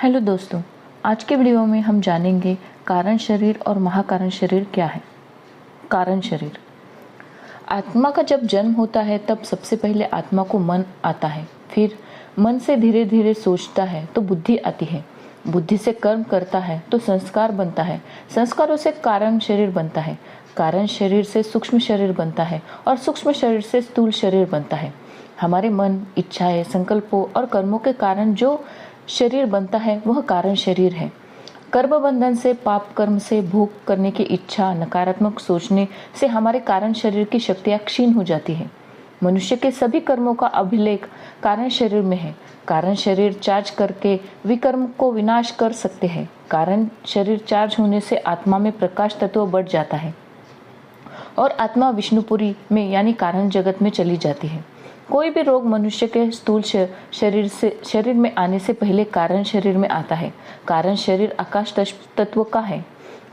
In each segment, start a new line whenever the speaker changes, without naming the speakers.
Hello दोस्तों, आज के वीडियो में हम जानेंगे कारण शरीर और महाकारण शरीर क्या है। कारण शरीर। आत्मा का जब जन्म होता है तब सबसे पहले आत्मा को मन आता है, फिर मन से धीरे धीरे सोचता है तो बुद्धि आती है, बुद्धि से कर्म करता है तो संस्कार बनता है, संस्कारों से कारण शरीर बनता है, कारण शरीर से सूक्ष्म शरीर बनता है और सूक्ष्म शरीर से स्थूल शरीर बनता है। हमारे मन, इच्छाएं, संकल्पों और कर्मों के कारण जो शरीर बनता है वह कारण शरीर है। कर्म बंधन से, पाप कर्म से, भोग करने की इच्छा, नकारात्मक सोचने से हमारे कारण शरीर की शक्तियां क्षीण हो जाती है। मनुष्य के सभी कर्मों का अभिलेख कारण शरीर में है। कारण शरीर चार्ज करके विकर्म को विनाश कर सकते हैं। कारण शरीर चार्ज होने से आत्मा में प्रकाश तत्व बढ़ जाता है और आत्मा विष्णुपुरी में यानी कारण जगत में चली जाती है। कोई भी रोग मनुष्य के स्थूल शरीर में आने से पहले कारण शरीर में आता है। कारण शरीर आकाश तत्व का है।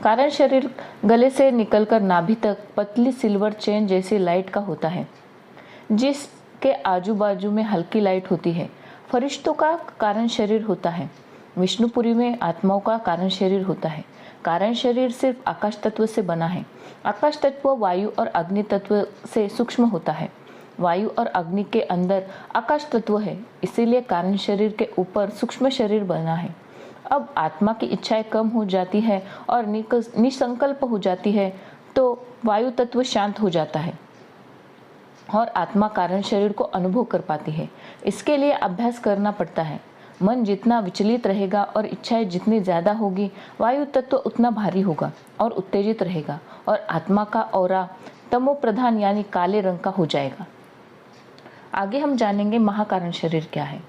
कारण शरीर गले से निकलकर नाभि तक पतली सिल्वर चेन जैसी लाइट का होता है, जिसके आजू बाजू में हल्की लाइट होती है। फरिश्तों का कारण शरीर होता है। विष्णुपुरी में आत्माओं का कारण शरीर होता है। कारण शरीर सिर्फ आकाश तत्व से बना है। आकाश तत्व वायु और अग्नि तत्व से सूक्ष्म होता है। वायु और अग्नि के अंदर आकाश तत्व है, इसीलिए कारण शरीर के ऊपर सूक्ष्म शरीर बना है। अब आत्मा की इच्छाएं कम हो जाती है और निसंकल्प हो जाती है तो वायु तत्व शांत हो जाता है और आत्मा कारण शरीर को अनुभव कर पाती है। इसके लिए अभ्यास करना पड़ता है। मन जितना विचलित रहेगा और इच्छाएं जितनी ज्यादा होगी, वायु तत्व उतना भारी होगा और उत्तेजित रहेगा और आत्मा का ऑरा तमो प्रधान यानी काले रंग का हो जाएगा। आगे हम जानेंगे महाकारण शरीर क्या है।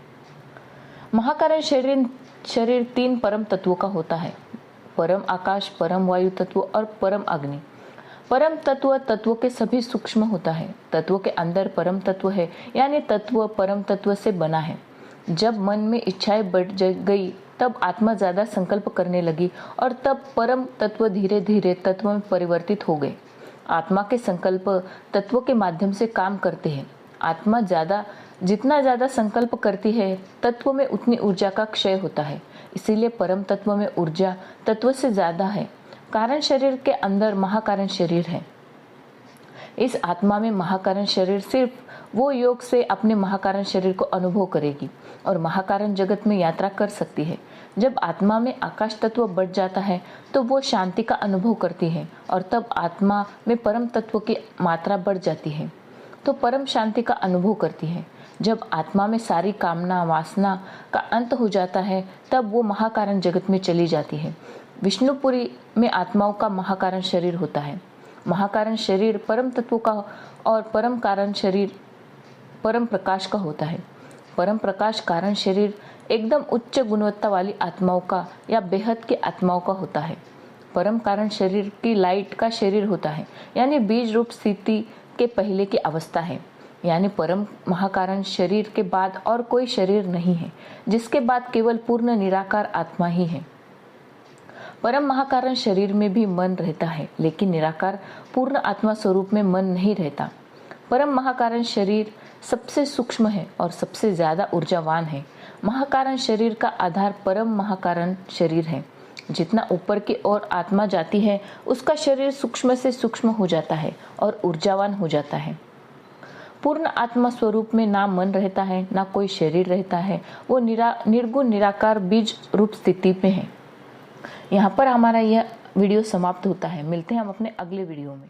महाकारण शरीर तीन परम तत्वों का होता है: परम आकाश, परम वायु तत्व और परम अग्नि। परम तत्व के सभी सूक्ष्म होता है। तत्व के अंदर परम तत्व है, यानी तत्व परम तत्व से बना है। जब मन में इच्छाएं बढ़ गई तब आत्मा ज्यादा संकल्प करने लगी और तब परम तत्व धीरे धीरे तत्व में परिवर्तित हो गए। आत्मा के संकल्प तत्व के माध्यम से काम करते हैं। आत्मा जितना ज्यादा संकल्प करती है, तत्व में उतनी ऊर्जा का क्षय होता है। इसीलिए परम तत्व में ऊर्जा तत्व से ज्यादा है। कारण शरीर के अंदर महाकारण शरीर है। इस आत्मा में महाकारण शरीर सिर्फ वो योग से अपने महाकारण शरीर को अनुभव करेगी और महाकारण जगत में यात्रा कर सकती है। जब आत्मा में आकाश तत्व बढ़ जाता है तो वो शांति का अनुभव करती है और तब आत्मा में परम तत्व की मात्रा बढ़ जाती है तो परम शांति का अनुभव करती है। जब आत्मा में सारी कामना वासना का अंत हो जाता है तब वो महाकारण जगत में चली जाती है। विष्णुपुरी में आत्माओं का महाकारण शरीर होता है। महाकारण शरीर परम तत्व का और परम कारण शरीर परम प्रकाश का होता है। परम प्रकाश कारण शरीर एकदम उच्च गुणवत्ता वाली आत्माओं का या बेहद की आत्माओं का होता है। परम कारण शरीर की लाइट का शरीर होता है, यानी बीज रूप स्थिति के पहले की अवस्था है। यानी परम महाकारण शरीर के बाद और कोई शरीर नहीं है, जिसके बाद केवल पूर्ण निराकार आत्मा ही है। परम महाकारण शरीर में भी मन रहता है, लेकिन निराकार पूर्ण आत्मा स्वरूप में मन नहीं रहता। परम महाकारण शरीर सबसे सूक्ष्म है और सबसे ज्यादा ऊर्जावान है। महाकारण शरीर का आधार परम महाकारण शरीर है। जितना ऊपर की ओर आत्मा जाती है, उसका शरीर सूक्ष्म से सूक्ष्म हो जाता है और ऊर्जावान हो जाता है। पूर्ण आत्मा स्वरूप में ना मन रहता है, ना कोई शरीर रहता है। वो निर्गुण निराकार बीज रूप स्थिति में है। यहाँ पर हमारा यह वीडियो समाप्त होता है। मिलते हैं हम अपने अगले वीडियो में।